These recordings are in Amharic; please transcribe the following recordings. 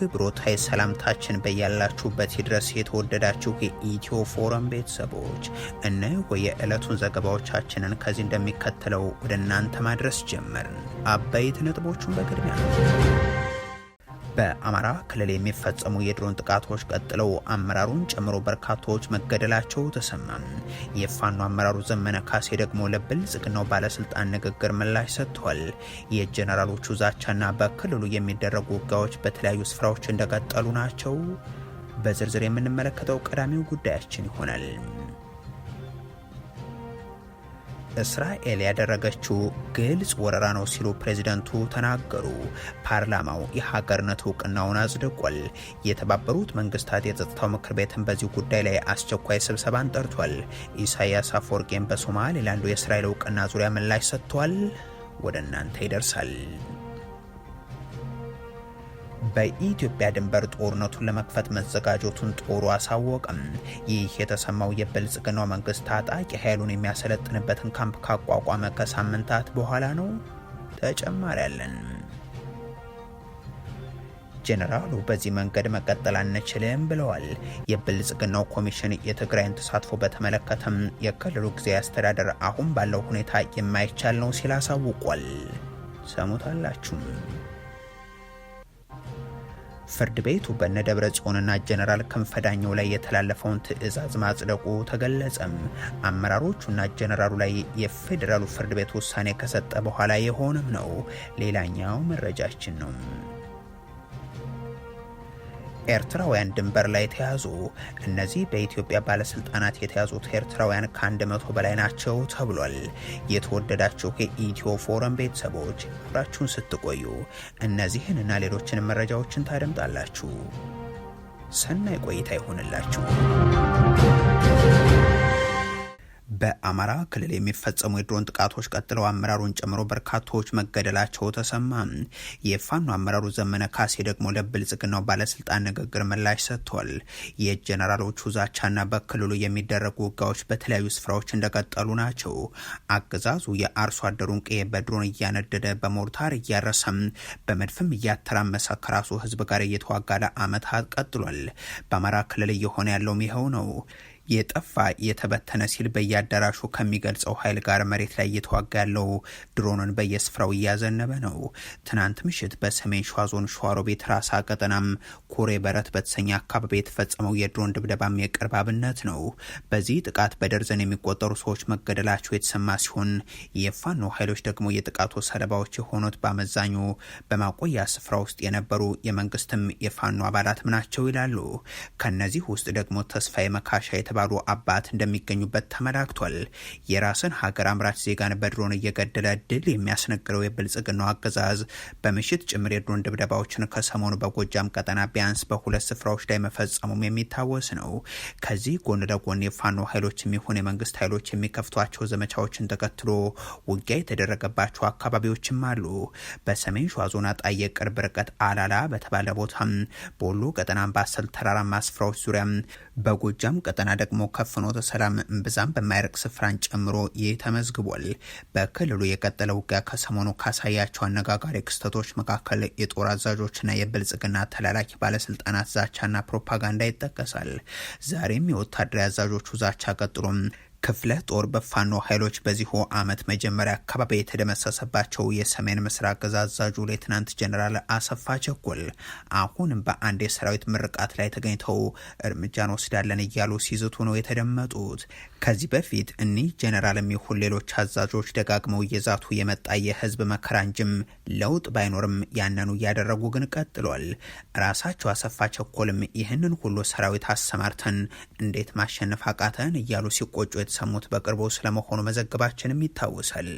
አክብሮታዊ ሰላምታችን በያላችሁበት ይድረስ። የተወደዳችሁ የኢትዮ ፎረም ቤተሰቦች እነሆ የዕለቱን ዘገባዎቻችንን ከዚህ እንደሚከተለው ወደ እናንተ ማድረስ ጀመርን። አበይት ነጥቦቹን በቅድሚያ በአማራ ክልል የሚፈጸሙ የድሮን ጥቃቶች ቀጥለው አመራሩን ጨምሮ በርካታዎች መገደላቸው ተሰማ። የፋኖ አመራሩ ዘመነ ካሴ ደግሞ ለብልጽግናው ባለስልጣን ንግግር ምላሽ ሰጥቷል። የጀነራሎቹ ዛቻና በክልሉ የሚደረጉ ውጊያዎች በተለያዩ ስፍራዎች እንደቀጠሉ ናቸው። በዝርዝር የምንመለከተው ቀዳሚው ጉዳያችን ይሆናል። እስራኤል ያደረገችው ግልጽ ወረራ ነው ሲሉ ፕሬዝዳንቱ ተናገሩ። ፓርላማው የሀገርነት እውቅናውን አጽድቋል። የተባበሩት መንግስታት የጸጥታው ምክር ቤትን በዚህ ጉዳይ ላይ አስቸኳይ ስብሰባን ጠርቷል። ኢሳያስ አፈወርቂም በሶማሌላንዱ የእስራኤል እውቅና ዙሪያ ምላሽ ሰጥቷል። ወደ እናንተ ይደርሳል። በኢትዮጵያ ድንበር ጦርነቱን ለመክፈት መዘጋጀቱን ጦሩ አሳወቀም። ይህ የተሰማው የብልጽግናው መንግስት ታጣቂ ኃይሉን የሚያሰለጥንበትን ካምፕ ካቋቋመ ከሳምንታት በኋላ ነው። ተጨማሪ ያለን። ጄኔራሉ በዚህ መንገድ መቀጠል አንችልም ብለዋል። የብልጽግናው ኮሚሽን የትግራይን ተሳትፎ በተመለከተም የክልሉ ጊዜያዊ አስተዳደር አሁን ባለው ሁኔታ የማይቻል ነው ሲል አሳውቋል። ሰሙታላችሁ። ፍርድ ቤቱ በነደብረ ጽዮንና ጄኔራል ክንፈ ዳኘው ላይ የተላለፈውን ትዕዛዝ ማጽደቁ ተገለጸም። አመራሮቹና ጄኔራሉ ላይ የፌዴራሉ ፍርድ ቤት ውሳኔ ከሰጠ በኋላ የሆነም ነው። ሌላኛው መረጃችን ነው። ኤርትራውያን ድንበር ላይ ተያዙ። እነዚህ በኢትዮጵያ ባለስልጣናት የተያዙት ኤርትራውያን ከ100 በላይ ናቸው ተብሏል። የተወደዳችሁ የኢትዮ ፎረም ቤተሰቦች አብራችሁን ስትቆዩ እነዚህን እና ሌሎችን መረጃዎችን ታደምጣላችሁ። ሰናይ ቆይታ ይሆንላችሁ። በአማራ ክልል የሚፈጸሙ የድሮን ጥቃቶች ቀጥለው አመራሩን ጨምሮ በርካታዎች መገደላቸው ተሰማ። የፋኖ አመራሩ ዘመነ ካሴ ደግሞ ለብልጽግናው ባለስልጣን ንግግር ምላሽ ሰጥቷል። የጀነራሎቹ ዛቻና በክልሉ የሚደረጉ ውጊያዎች በተለያዩ ስፍራዎች እንደቀጠሉ ናቸው። አገዛዙ የአርሶ አደሩን ቀዬ በድሮን እያነደደ በሞርታር እያረሰም በመድፍም እያተራመሰ ከራሱ ህዝብ ጋር እየተዋጋ ለዓመታት ቀጥሏል። በአማራ ክልል እየሆነ ያለውም ይኸው ነው። የጠፋ የተበተነ ሲል በየአዳራሹ ከሚገልጸው ኃይል ጋር መሬት ላይ እየተዋጋ ያለው ድሮንን በየስፍራው እያዘነበ ነው። ትናንት ምሽት በሰሜን ሸዋ ዞን ሸዋሮቢት ራሳ ቀጠናም ኮሬ በረት በተሰኘ አካባቢ የተፈጸመው የድሮን ድብደባም የቅርብ አብነት ነው። በዚህ ጥቃት በደርዘን የሚቆጠሩ ሰዎች መገደላቸው የተሰማ ሲሆን የፋኖ ኃይሎች ደግሞ የጥቃቱ ሰለባዎች የሆኑት በአመዛኙ በማቆያ ስፍራ ውስጥ የነበሩ የመንግስትም የፋኖ አባላትም ናቸው ይላሉ። ከነዚህ ውስጥ ደግሞ ተስፋዬ መካሻ ባሉ አባት እንደሚገኙበት ተመላክቷል። የራስን ሀገር አምራች ዜጋን በድሮን እየገደለ ድል የሚያስነግረው የብልጽግናው አገዛዝ በምሽት ጭምር የድሮን ድብደባዎችን ከሰሞኑ በጎጃም ቀጠና ቢያንስ በሁለት ስፍራዎች ላይ መፈጸሙም የሚታወስ ነው። ከዚህ ጎን ለጎን የፋኖ ኃይሎች የሚሆን የመንግስት ኃይሎች የሚከፍቷቸው ዘመቻዎችን ተከትሎ ውጊያ የተደረገባቸው አካባቢዎችም አሉ። በሰሜን ሸዋ ዞን አጣዬ ቅርብ ርቀት አላላ በተባለ ቦታም፣ በወሎ ቀጠና ባሰል ተራራማ ስፍራዎች ዙሪያ፣ በጎጃም ቀጠና ደግሞ ከፍኖተ ሰላም እምብዛም በማይረቅ ስፍራን ጨምሮ ይህ ተመዝግቧል። በክልሉ የቀጠለው ውጊያ ከሰሞኑ ካሳያቸው አነጋጋሪ ክስተቶች መካከል የጦር አዛዦችና የብልጽግና ተላላኪ ባለስልጣናት ዛቻና ፕሮፓጋንዳ ይጠቀሳል። ዛሬም የወታደራዊ አዛዦቹ ዛቻ ቀጥሎም ክፍለ ጦር በፋኖ ኃይሎች በዚሁ ዓመት መጀመሪያ አካባቢ የተደመሰሰባቸው የሰሜን ምስራቅ እዝ አዛዡ ሌተናንት ጀነራል አሰፋ ቸኮል አሁንም በአንድ የሰራዊት ምርቃት ላይ ተገኝተው እርምጃን ወስዳለን እያሉ ሲዝቱ ነው የተደመጡት። ከዚህ በፊት እኒህ ጀነራልም ይሁን ሌሎች አዛዦች ደጋግመው እየዛቱ የመጣ የህዝብ መከራ እንጂም ለውጥ ባይኖርም ያንኑ እያደረጉ ግን ቀጥሏል። ራሳቸው አሰፋ ቸኮልም ይህንን ሁሉ ሰራዊት አሰማርተን እንዴት ማሸነፍ አቃተን እያሉ ሲቆጩ ሰሙት በቅርቡ ስለመሆኑ መዘገባችንም ይታወሳል።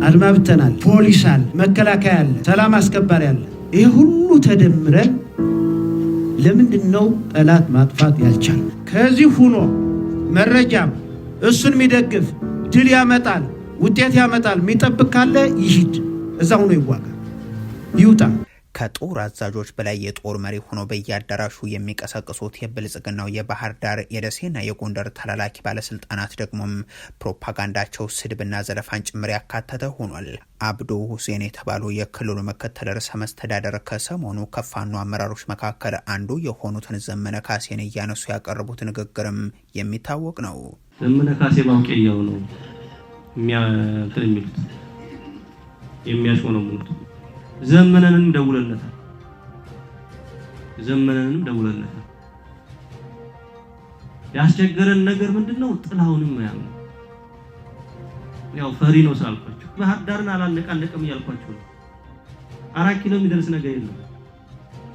አድማ ብተናል፣ ፖሊስ አለ፣ መከላከያ አለ፣ ሰላም አስከባሪ አለ። ይህ ሁሉ ተደምረን ለምንድነው ጠላት ማጥፋት ያልቻል? ከዚህ ሆኖ መረጃም እሱን የሚደግፍ ድል ያመጣል፣ ውጤት ያመጣል የሚጠብቅ ካለ ይሂድ፣ እዛው ነው ይዋጋ፣ ይውጣ። ከጦር አዛዦች በላይ የጦር መሪ ሆኖ በየአዳራሹ የሚቀሰቅሱት የብልጽግናው የባህር ዳር የደሴና የጎንደር ተላላኪ ባለስልጣናት ደግሞም ፕሮፓጋንዳቸው ስድብና ዘለፋን ጭምር ያካተተ ሆኗል። አብዱ ሁሴን የተባሉ የክልሉ ምክትል ርዕሰ መስተዳደር ከሰሞኑ ከፋኖ አመራሮች መካከል አንዱ የሆኑትን ዘመነ ካሴን እያነሱ ያቀረቡት ንግግርም የሚታወቅ ነው። ዘመነ ካሴ ማውቂያው ነው የሚያስሆነሙት ዘመነንም ደውለለታል። ያስቸገረን ነገር ምንድነው? ጥላውንም ያለው ያው ፈሪ ነው ሳልኳችሁ ባህር ዳርን አላለቀም እያልኳችሁ ነው። 4 ኪሎ የሚደርስ ነገር የለም።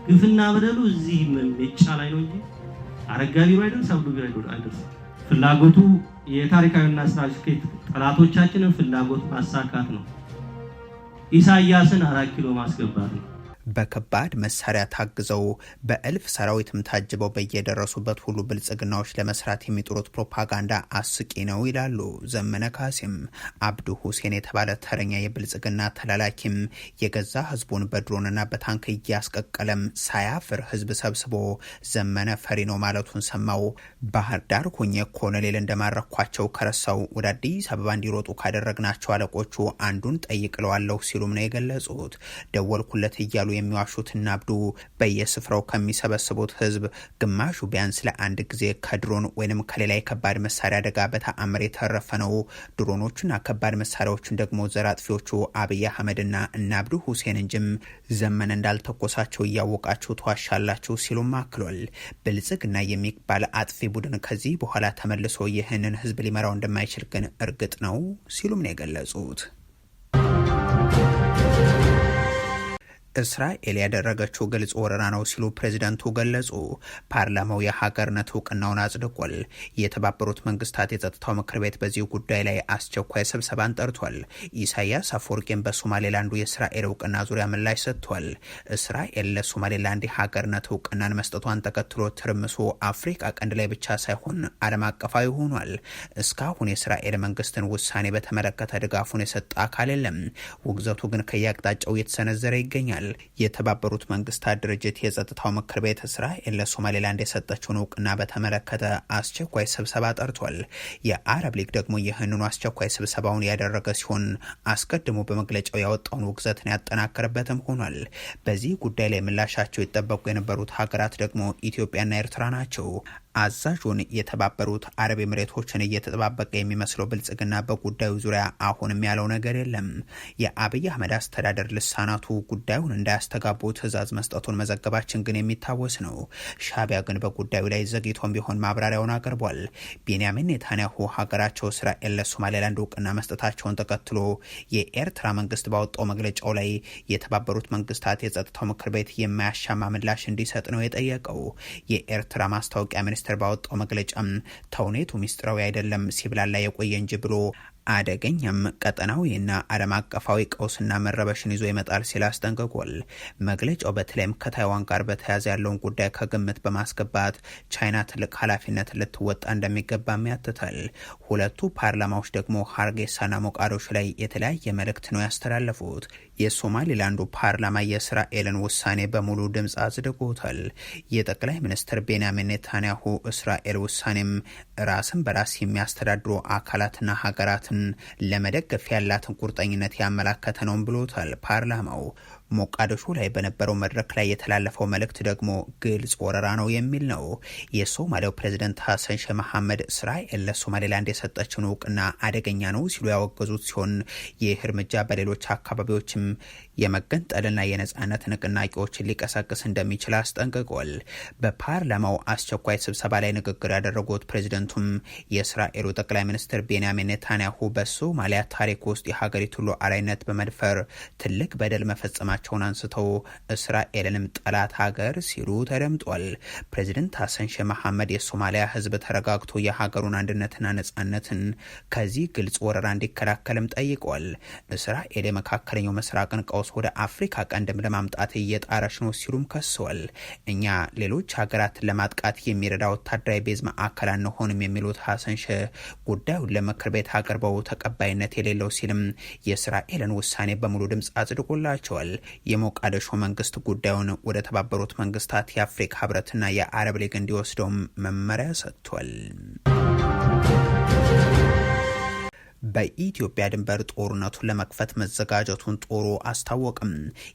ግፍና በደሉ እዚህ ሜጫ ላይ ነው እንጂ አረጋቢ ባይደርስ አብዱ አይደርስ። ፍላጎቱ የታሪካዊና ስትራቴጂክ ጠላቶቻችንን ፍላጎት ማሳካት ነው። ኢሳያስን 4 ኪሎ ማስገባት ነው። በከባድ መሳሪያ ታግዘው በእልፍ ሰራዊትም ታጅበው በየደረሱበት ሁሉ ብልጽግናዎች ለመስራት የሚጥሩት ፕሮፓጋንዳ አስቂ ነው ይላሉ ዘመነ ካሴም። አብዱ ሁሴን የተባለ ተረኛ የብልጽግና ተላላኪም የገዛ ህዝቡን በድሮንና በታንክ እያስቀቀለም ሳያፍር ህዝብ ሰብስቦ ዘመነ ፈሪ ነው ማለቱን ሰማው። ባህር ዳር ሆኜ ኮሎኔል እንደማረኳቸው ከረሳው ወደ አዲስ አበባ እንዲሮጡ ካደረግናቸው አለቆቹ አንዱን ጠይቅለዋለሁ ሲሉም ነው የገለጹት። ደወልኩለት እያሉ የሚዋሹትና አብዱ በየስፍራው ከሚሰበስቡት ህዝብ ግማሹ ቢያንስ ለአንድ ጊዜ ከድሮን ወይንም ከሌላ የከባድ መሳሪያ አደጋ በተአምር የተረፈ ነው። ድሮኖችና ከባድ መሳሪያዎችን ደግሞ ዘራጥፊዎቹ አብይ አህመድና እና አብዱ ሁሴን እንጂም ዘመን እንዳልተኮሳቸው እያወቃችሁ ተዋሻላችሁ ሲሉም አክሏል። ብልጽግና የሚባል አጥፊ ቡድን ከዚህ በኋላ ተመልሶ ይህንን ህዝብ ሊመራው እንደማይችል ግን እርግጥ ነው ሲሉም ነው የገለጹት። እስራኤል ያደረገችው ግልጽ ወረራ ነው ሲሉ ፕሬዚዳንቱ ገለጹ። ፓርላማው የሀገርነት እውቅናውን አጽድቋል። የተባበሩት መንግስታት የጸጥታው ምክር ቤት በዚህ ጉዳይ ላይ አስቸኳይ ስብሰባን ጠርቷል። ኢሳያስ አፈወርቂም በሶማሌላንዱ የእስራኤል እውቅና ዙሪያ ምላሽ ሰጥቷል። እስራኤል ለሶማሌላንድ የሀገርነት እውቅናን መስጠቷን ተከትሎ ትርምሱ አፍሪካ ቀንድ ላይ ብቻ ሳይሆን ዓለም አቀፋዊ ሆኗል። እስካሁን የእስራኤል መንግስትን ውሳኔ በተመለከተ ድጋፉን የሰጠ አካል የለም። ውግዘቱ ግን ከየአቅጣጫው እየተሰነዘረ ይገኛል። የተባበሩት መንግስታት ድርጅት የጸጥታው ምክር ቤት እስራኤል ለሶማሌላንድ የሰጠችውን እውቅና በተመለከተ አስቸኳይ ስብሰባ ጠርቷል። የአረብ ሊግ ደግሞ ይህንኑ አስቸኳይ ስብሰባውን ያደረገ ሲሆን አስቀድሞ በመግለጫው ያወጣውን ውግዘትን ያጠናከረበትም ሆኗል። በዚህ ጉዳይ ላይ ምላሻቸው ይጠበቁ የነበሩት ሀገራት ደግሞ ኢትዮጵያና ኤርትራ ናቸው። አዛዡን የተባበሩት አረብ ኤምሬቶችን እየተጠባበቀ የሚመስለው ብልጽግና በጉዳዩ ዙሪያ አሁንም ያለው ነገር የለም። የአብይ አህመድ አስተዳደር ልሳናቱ ጉዳዩን እንዳያስተጋቡ ትዕዛዝ መስጠቱን መዘገባችን ግን የሚታወስ ነው። ሻቢያ ግን በጉዳዩ ላይ ዘግይቶም ቢሆን ማብራሪያውን አቅርቧል። ቤንያሚን ኔታንያሁ ሀገራቸው እስራኤል ለሶማሌላንድ እውቅና መስጠታቸውን ተከትሎ የኤርትራ መንግስት ባወጣው መግለጫው ላይ የተባበሩት መንግስታት የጸጥታው ምክር ቤት የማያሻማ ምላሽ እንዲሰጥ ነው የጠየቀው። የኤርትራ ማስታወቂያ ሚኒስትር ባወጣው መግለጫም ተውኔቱ ሚስጥራዊ አይደለም ሲብላላ የቆየ እንጂ ብሎ አደገኛም ቀጠናዊና ዓለም አቀፋዊ ቀውስና መረበሽን ይዞ ይመጣል ሲል አስጠንቅቋል። መግለጫው በተለይም ከታይዋን ጋር በተያያዘ ያለውን ጉዳይ ከግምት በማስገባት ቻይና ትልቅ ኃላፊነት ልትወጣ እንደሚገባም ያትታል። ሁለቱ ፓርላማዎች ደግሞ ሀርጌሳና ሞቃዲሾ ላይ የተለያየ መልእክት ነው ያስተላለፉት። የሶማሊላንዱ ፓርላማ የእስራኤልን ውሳኔ በሙሉ ድምፅ አጽድቆታል። የጠቅላይ ሚኒስትር ቤንያሚን ኔታንያሁ እስራኤል ውሳኔም ራስን በራስ የሚያስተዳድሩ አካላትና ሀገራትን ለመደገፍ ያላትን ቁርጠኝነት ያመላከተ ነው ብሎታል ፓርላማው። ሞቃዲሾ ላይ በነበረው መድረክ ላይ የተላለፈው መልእክት ደግሞ ግልጽ ወረራ ነው የሚል ነው። የሶማሊያው ፕሬዝዳንት ሐሰን ሼህ መሐመድ እስራኤል ለሶማሌላንድ የሰጠችውን እውቅና አደገኛ ነው ሲሉ ያወገዙት ሲሆን ይህ እርምጃ በሌሎች አካባቢዎችም የመገንጠልና የነጻነት ንቅናቄዎችን ሊቀሰቅስ እንደሚችል አስጠንቅቋል። በፓርላማው አስቸኳይ ስብሰባ ላይ ንግግር ያደረጉት ፕሬዝዳንቱም የእስራኤሉ ጠቅላይ ሚኒስትር ቤንያሚን ኔታንያሁ በሶማሊያ ታሪክ ውስጥ የሀገሪቱን ሉዓላዊነት በመድፈር ትልቅ በደል መፈጸማቸውን አንስተው እስራኤልንም ጠላት ሀገር ሲሉ ተደምጧል። ፕሬዚደንት ሐሰን ሼህ መሐመድ የሶማሊያ ህዝብ ተረጋግቶ የሀገሩን አንድነትና ነጻነትን ከዚህ ግልጽ ወረራ እንዲከላከልም ጠይቋል። እስራኤል የመካከለኛው ምስራቅን ቀውስ ወደ አፍሪካ ቀንድም ለማምጣት እየጣረች ነው ሲሉም ከሰዋል። እኛ ሌሎች ሀገራትን ለማጥቃት የሚረዳ ወታደራዊ ቤዝ ማዕከል አንሆንም የሚሉት ሐሰን ሼህ ጉዳዩን ለምክር ቤት አቅርበው ተቀባይነት የሌለው ሲልም የእስራኤልን ውሳኔ በሙሉ ድምፅ አጽድቆላቸዋል። የሞቃዲሾ መንግስት ጉዳዩን ወደ ተባበሩት መንግስታት የአፍሪካ ህብረትና የአረብ ሊግ እንዲወስደው መመሪያ ሰጥቷል። በኢትዮጵያ ድንበር ጦርነቱን ለመክፈት መዘጋጀቱን ጦሩ አስታወቅም።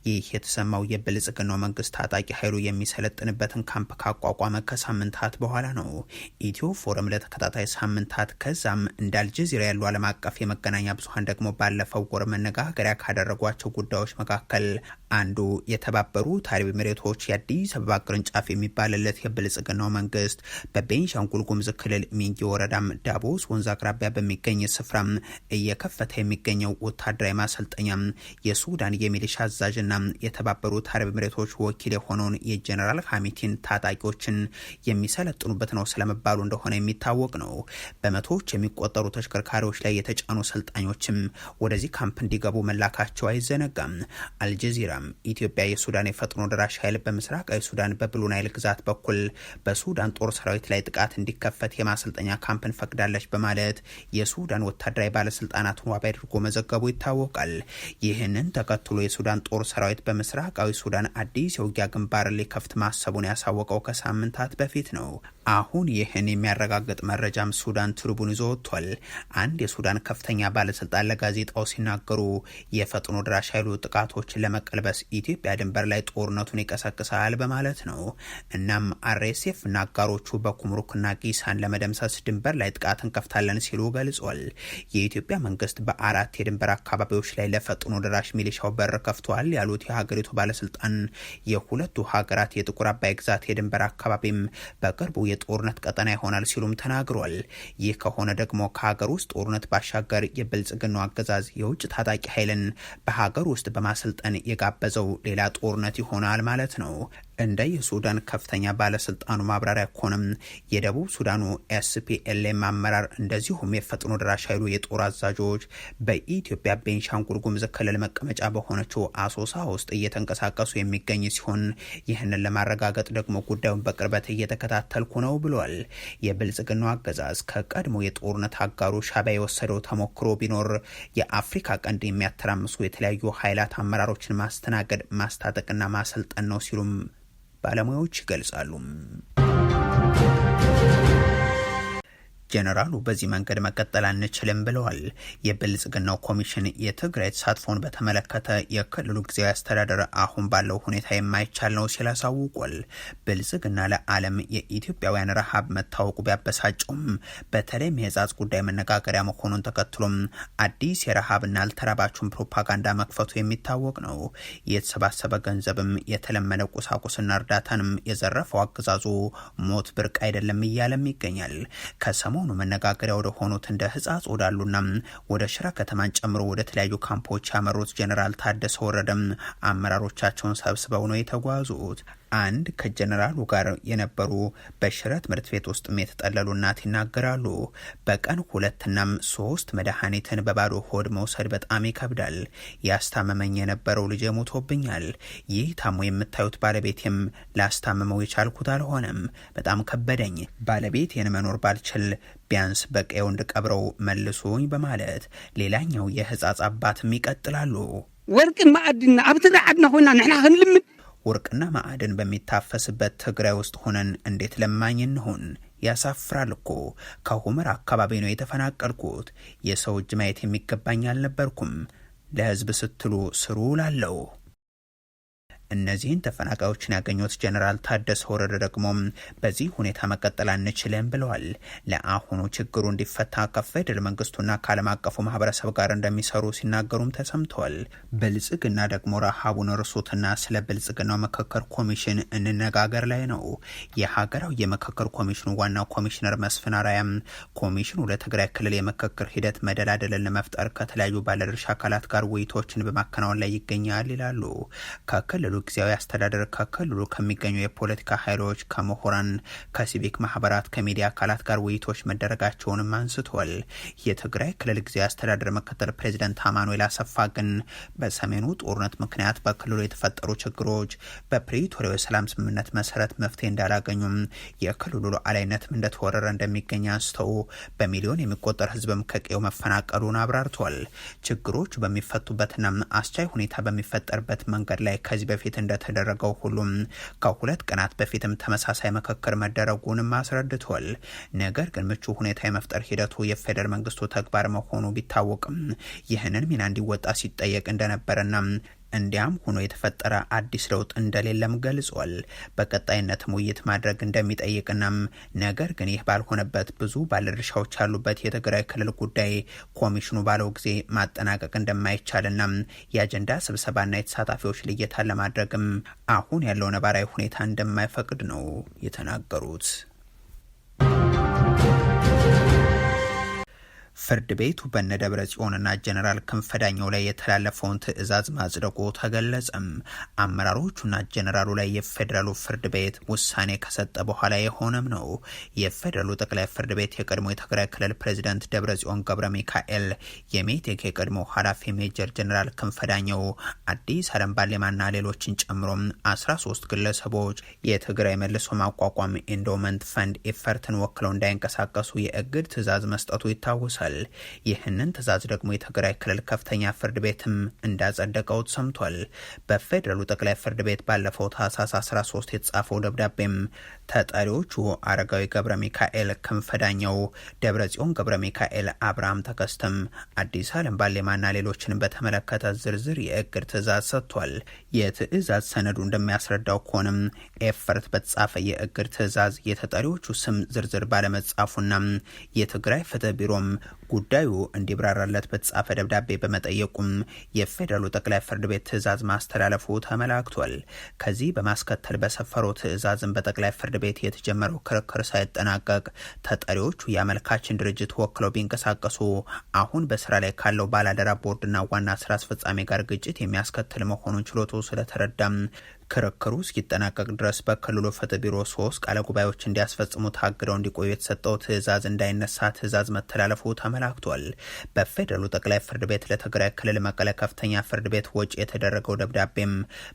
ይህ የተሰማው የብልጽግናው መንግስት ታጣቂ ኃይሉ የሚሰለጥንበትን ካምፕ ካቋቋመ ከሳምንታት በኋላ ነው። ኢትዮ ፎረም ለተከታታይ ሳምንታት ከዛም እንደ አልጀዚራ ያሉ ዓለም አቀፍ የመገናኛ ብዙሃን ደግሞ ባለፈው ወር መነጋገሪያ ካደረጓቸው ጉዳዮች መካከል አንዱ የተባበሩት አረብ ኤሚሬቶች የአዲስ አበባ ቅርንጫፍ የሚባልለት የብልጽግናው መንግስት በቤንሻንጉል ጉሙዝ ክልል ሚንጊ ወረዳም ዳቦስ ወንዝ አቅራቢያ በሚገኝ ስፍራ እየከፈተ የሚገኘው ወታደራዊ ማሰልጠኛ የሱዳን የሚሊሻ አዛዥና የተባበሩት አረብ ኤሚሬቶች ወኪል የሆነውን የጀነራል ሐሚቲን ታጣቂዎችን የሚሰለጥኑበት ነው ስለመባሉ እንደሆነ የሚታወቅ ነው። በመቶዎች የሚቆጠሩ ተሽከርካሪዎች ላይ የተጫኑ ሰልጣኞችም ወደዚህ ካምፕ እንዲገቡ መላካቸው አይዘነጋም። አልጀዚራም ኢትዮጵያ የሱዳን የፈጥኖ ደራሽ ኃይል በምስራቃዊ ሱዳን በብሉ ናይል ግዛት በኩል በሱዳን ጦር ሰራዊት ላይ ጥቃት እንዲከፈት የማሰልጠኛ ካምፕን ፈቅዳለች በማለት የሱዳን ወታደራዊ ባለስልጣናቱን ዋቢ አድርጎ መዘገቡ ይታወቃል። ይህንን ተከትሎ የሱዳን ጦር ሰራዊት በምስራቃዊ ሱዳን አዲስ የውጊያ ግንባር ሊከፍት ማሰቡን ያሳወቀው ከሳምንታት በፊት ነው። አሁን ይህን የሚያረጋግጥ መረጃም ሱዳን ትሪቡን ይዞ ወጥቷል። አንድ የሱዳን ከፍተኛ ባለስልጣን ለጋዜጣው ሲናገሩ የፈጥኖ ድራሽ ኃይሉ ጥቃቶችን ለመቀልበስ ኢትዮጵያ ድንበር ላይ ጦርነቱን ይቀሰቅሳል በማለት ነው። እናም አርኤስኤፍ እና አጋሮቹ በኩምሩክና ጊሳን ለመደምሰስ ድንበር ላይ ጥቃት እንከፍታለን ሲሉ ገልጿል። የኢትዮጵያ መንግስት በአራት የድንበር አካባቢዎች ላይ ለፈጥኖ ደራሽ ሚሊሻው በር ከፍቷል ያሉት የሀገሪቱ ባለስልጣን የሁለቱ ሀገራት የጥቁር አባይ ግዛት የድንበር አካባቢም በቅርቡ የጦርነት ቀጠና ይሆናል ሲሉም ተናግሯል። ይህ ከሆነ ደግሞ ከሀገር ውስጥ ጦርነት ባሻገር የብልጽግናው አገዛዝ የውጭ ታጣቂ ኃይልን በሀገር ውስጥ በማሰልጠን የጋበዘው ሌላ ጦርነት ይሆናል ማለት ነው። እንደ የሱዳን ከፍተኛ ባለስልጣኑ ማብራሪያ ኮንም የደቡብ ሱዳኑ ኤስፒኤልኤም አመራር እንደዚሁም የፈጥኖ ደራሽ ኃይሉ የጦር አዛዦች በኢትዮጵያ ቤንሻንጉል ጉሙዝ ክልል መቀመጫ በሆነችው አሶሳ ውስጥ እየተንቀሳቀሱ የሚገኝ ሲሆን ይህንን ለማረጋገጥ ደግሞ ጉዳዩን በቅርበት እየተከታተልኩ ነው ብሏል። የብልጽግናው አገዛዝ ከቀድሞ የጦርነት አጋሩ ሻዕቢያ የወሰደው ተሞክሮ ቢኖር የአፍሪካ ቀንድ የሚያተራምሱ የተለያዩ ኃይላት አመራሮችን ማስተናገድ፣ ማስታጠቅና ማሰልጠን ነው ሲሉም ባለሙያዎች ይገልጻሉ። ጀነራሉ በዚህ መንገድ መቀጠል አንችልም ብለዋል። የብልጽግናው ኮሚሽን የትግራይ ተሳትፎን በተመለከተ የክልሉ ጊዜያዊ አስተዳደር አሁን ባለው ሁኔታ የማይቻል ነው ሲል አሳውቋል። ብልጽግና ለዓለም የኢትዮጵያውያን ረሃብ መታወቁ ቢያበሳጨውም በተለይም የህጻጽ ጉዳይ መነጋገሪያ መሆኑን ተከትሎም አዲስ የረሃብና አልተራባችሁን ፕሮፓጋንዳ መክፈቱ የሚታወቅ ነው። የተሰባሰበ ገንዘብም የተለመደ ቁሳቁስና እርዳታንም የዘረፈው አገዛዙ ሞት ብርቅ አይደለም እያለም ይገኛል። ከሰሞኑ መነጋገሪያ ወደ ሆኑት እንደ ህጻጽ ወዳሉና ወደ ሽራ ከተማን ጨምሮ ወደ ተለያዩ ካምፖች ያመሩት ጀነራል ታደሰ ወረደም አመራሮቻቸውን ሰብስበው ነው የተጓዙት። አንድ ከጀነራሉ ጋር የነበሩ በሽረ ትምህርት ቤት ውስጥም የተጠለሉ እናት ይናገራሉ። በቀን 2 እና 3 መድኃኒትን በባዶ ሆድ መውሰድ በጣም ይከብዳል። ያስታመመኝ የነበረው ልጅ ሞቶብኛል። ይህ ታሞ የምታዩት ባለቤቴም ላስታመመው የቻልኩት አልሆነም። በጣም ከበደኝ። ባለቤቴን መኖር ባልችል ቢያንስ በቀየው እንድቀብረው መልሱኝ በማለት ሌላኛው የህጻጽ አባትም ይቀጥላሉ። ወርቅ ማዕድና አብትና አድና ሆና ንሕና ክንልምድ ወርቅና ማዕድን በሚታፈስበት ትግራይ ውስጥ ሆነን እንዴት ለማኝ እንሆን? ያሳፍራል እኮ። ከሁመራ አካባቢ ነው የተፈናቀልኩት። የሰው እጅ ማየት የሚገባኝ አልነበርኩም። ለህዝብ ስትሉ ስሩ ላለው እነዚህን ተፈናቃዮችን ያገኙት ጀነራል ታደሰ ወረደ ደግሞ በዚህ ሁኔታ መቀጠል አንችልም ብለዋል። ለአሁኑ ችግሩ እንዲፈታ ከፌደራል መንግስቱና ከዓለም አቀፉ ማህበረሰብ ጋር እንደሚሰሩ ሲናገሩም ተሰምተዋል። ብልጽግና ደግሞ ረሃቡን እርሱትና ስለ ብልጽግናው ምክክር ኮሚሽን እንነጋገር ላይ ነው። የሀገራዊ የምክክር ኮሚሽኑ ዋናው ኮሚሽነር መስፍን አራያም ኮሚሽኑ ለትግራይ ክልል የምክክር ሂደት መደላደልን ለመፍጠር ከተለያዩ ባለድርሻ አካላት ጋር ውይይቶችን በማከናወን ላይ ይገኛል ይላሉ። ከክልሉ የክልሉ ጊዜያዊ አስተዳደር ከክልሉ ከሚገኙ የፖለቲካ ኃይሎች ከምሁራን ከሲቪክ ማህበራት ከሚዲያ አካላት ጋር ውይይቶች መደረጋቸውንም አንስቷል። የትግራይ ክልል ጊዜያዊ አስተዳደር ምክትል ፕሬዚደንት አማኑኤል አሰፋ ግን በሰሜኑ ጦርነት ምክንያት በክልሉ የተፈጠሩ ችግሮች በፕሪቶሪያው የሰላም ስምምነት መሰረት መፍትሄ እንዳላገኙም የክልሉ ሉዓላዊነትም እንደተወረረ እንደሚገኝ አንስተው በሚሊዮን የሚቆጠር ህዝብም ከቀዬው መፈናቀሉን አብራርቷል። ችግሮች በሚፈቱበትና አስቻይ ሁኔታ በሚፈጠርበት መንገድ ላይ ከዚህ በፊት እንደተደረገው ሁሉም ከሁለት ቀናት በፊትም ተመሳሳይ ምክክር መደረጉንም አስረድቷል። ነገር ግን ምቹ ሁኔታ የመፍጠር ሂደቱ የፌደራል መንግስቱ ተግባር መሆኑ ቢታወቅም ይህንን ሚና እንዲወጣ ሲጠየቅ እንደነበረና እንዲያም ሆኖ የተፈጠረ አዲስ ለውጥ እንደሌለም ገልጿል። በቀጣይነትም ውይይት ማድረግ እንደሚጠይቅና ነገር ግን ይህ ባልሆነበት ብዙ ባለድርሻዎች ያሉበት የትግራይ ክልል ጉዳይ ኮሚሽኑ ባለው ጊዜ ማጠናቀቅ እንደማይቻልና የአጀንዳ ስብሰባና የተሳታፊዎች ልየታ ለማድረግም አሁን ያለው ነባራዊ ሁኔታ እንደማይፈቅድ ነው የተናገሩት። ፍርድ ቤቱ በነደብረ ጽዮንና ጀነራል ክንፈ ዳኘው ላይ የተላለፈውን ትዕዛዝ ማጽደቁ ተገለጸም። አመራሮቹና ጀነራሉ ላይ የፌዴራሉ ፍርድ ቤት ውሳኔ ከሰጠ በኋላ የሆነም ነው። የፌዴራሉ ጠቅላይ ፍርድ ቤት የቀድሞ የትግራይ ክልል ፕሬዚዳንት ደብረ ጽዮን ገብረ ሚካኤል፣ የሜቴክ የቀድሞ ኃላፊ ሜጀር ጀነራል ክንፈ ዳኘው፣ አዲስ አለም ባሌማና ሌሎችን ጨምሮ 13 ግለሰቦች የትግራይ መልሶ ማቋቋም ኢንዶመንት ፈንድ ኢፈርትን ወክለው እንዳይንቀሳቀሱ የእግድ ትዕዛዝ መስጠቱ ይታወሳል። ይህንን ትዕዛዝ ደግሞ የትግራይ ክልል ከፍተኛ ፍርድ ቤትም እንዳጸደቀው ሰምቷል። በፌዴራሉ ጠቅላይ ፍርድ ቤት ባለፈው ታህሳስ 13 የተጻፈው ደብዳቤም ተጠሪዎቹ አረጋዊ ገብረ ሚካኤል፣ ክንፈ ዳኘው፣ ደብረጽዮን ገብረ ሚካኤል፣ አብርሃም ተከስተም፣ አዲስ አለም ባሌማና ሌሎችን በተመለከተ ዝርዝር የእግድ ትዕዛዝ ሰጥቷል። የትዕዛዝ ሰነዱ እንደሚያስረዳው ከሆነም ኤፈርት በተጻፈ የእግድ ትዕዛዝ የተጠሪዎቹ ስም ዝርዝር ባለመጻፉና የትግራይ ፍትህ ቢሮም ጉዳዩ እንዲብራራለት በተጻፈ ደብዳቤ በመጠየቁም የፌዴራሉ ጠቅላይ ፍርድ ቤት ትዕዛዝ ማስተላለፉ ተመላክቷል። ከዚህ በማስከተል በሰፈረው ትዕዛዝን በጠቅላይ ፍርድ ቤት የተጀመረው ክርክር ሳይጠናቀቅ ተጠሪዎቹ የአመልካችን ድርጅት ወክለው ቢንቀሳቀሱ አሁን በስራ ላይ ካለው ባላደራ ቦርድና ዋና ስራ አስፈጻሚ ጋር ግጭት የሚያስከትል መሆኑን ችሎቱ ስለተረዳም ክርክሩ እስኪጠናቀቅ ድረስ በክልሉ ፍትህ ቢሮ 3 ቃለ ጉባኤዎች እንዲያስፈጽሙ ታግደው እንዲቆዩ የተሰጠው ትዕዛዝ እንዳይነሳ ትዕዛዝ መተላለፉ ተመላክቷል። በፌዴራሉ ጠቅላይ ፍርድ ቤት ለትግራይ ክልል መቀለ ከፍተኛ ፍርድ ቤት ወጪ የተደረገው ደብዳቤም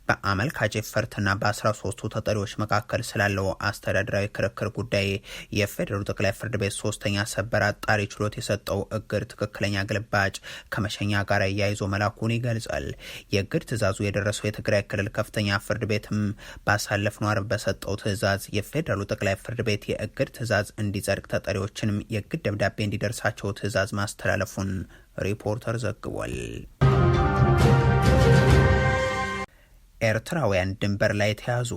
በአመልካች ኤፈርትና በ13ቱ ተጠሪዎች መካከል ስላለው አስተዳደራዊ ክርክር ጉዳይ የፌዴራሉ ጠቅላይ ፍርድ ቤት 3ኛ ሰበር አጣሪ ችሎት የሰጠው እግድ ትክክለኛ ግልባጭ ከመሸኛ ጋር እያይዞ መላኩን ይገልጻል። የእግድ ትዕዛዙ የደረሰው የትግራይ ክልል ከፍተኛ ፍርድ ቤትም ባሳለፍነው ዓርብ በሰጠው ትዕዛዝ የፌዴራሉ ጠቅላይ ፍርድ ቤት የእግድ ትዕዛዝ እንዲጸድቅ ተጠሪዎችንም የእግድ ደብዳቤ እንዲደርሳቸው ትዕዛዝ ማስተላለፉን ሪፖርተር ዘግቧል። ኤርትራውያን ድንበር ላይ ተያዙ።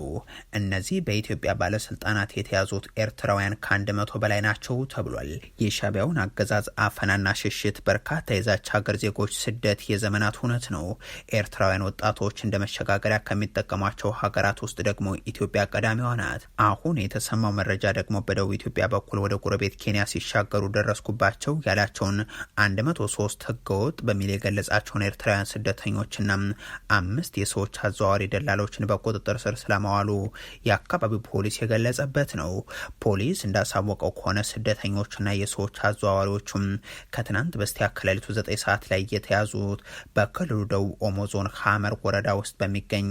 እነዚህ በኢትዮጵያ ባለስልጣናት የተያዙት ኤርትራውያን ከ100 በላይ ናቸው ተብሏል። የሻዕቢያውን አገዛዝ አፈናና ሽሽት፣ በርካታ የዛች ሀገር ዜጎች ስደት የዘመናት እውነት ነው። ኤርትራውያን ወጣቶች እንደ መሸጋገሪያ ከሚጠቀሟቸው ሀገራት ውስጥ ደግሞ ኢትዮጵያ ቀዳሚዋ ናት። አሁን የተሰማው መረጃ ደግሞ በደቡብ ኢትዮጵያ በኩል ወደ ጎረቤት ኬንያ ሲሻገሩ ደረስኩባቸው ያላቸውን 103 ህገወጥ በሚል የገለጻቸውን ኤርትራውያን ስደተኞችና 5 የሰዎች አዘዋዋሪ ደላሎችን በቁጥጥር ስር ስለማዋሉ የአካባቢው ፖሊስ የገለጸበት ነው። ፖሊስ እንዳሳወቀው ከሆነ ስደተኞችና የሰዎች አዘዋዋሪዎቹም ከትናንት በስቲያ ከሌሊቱ 9 ሰዓት ላይ የተያዙት በክልሉ ደቡብ ኦሞ ዞን ሐመር ወረዳ ውስጥ በሚገኝ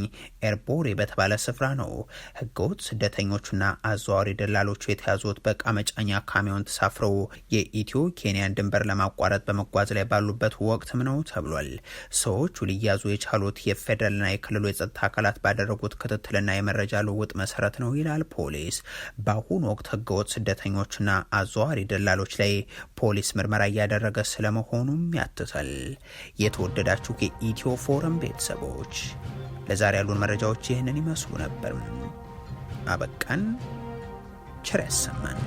ኤርቦሬ በተባለ ስፍራ ነው። ህገወጥ ስደተኞቹና አዘዋዋሪ ደላሎቹ የተያዙት በዕቃ መጫኛ ካሚዮን ተሳፍረው የኢትዮ ኬንያን ድንበር ለማቋረጥ በመጓዝ ላይ ባሉበት ወቅትም ነው ተብሏል። ሰዎቹ ሊያዙ የቻሉት የፌደራልና የክልሉ የጸጥታ አካላት ባደረጉት ክትትልና የመረጃ ልውውጥ መሰረት ነው ይላል ፖሊስ። በአሁኑ ወቅት ህገወጥ ስደተኞችና አዘዋዋሪ ደላሎች ላይ ፖሊስ ምርመራ እያደረገ ስለመሆኑም ያትታል። የተወደዳችሁ የኢትዮ ፎረም ቤተሰቦች ለዛሬ ያሉን መረጃዎች ይህንን ይመስሉ ነበር። አበቃን። ቸር ያሰማን።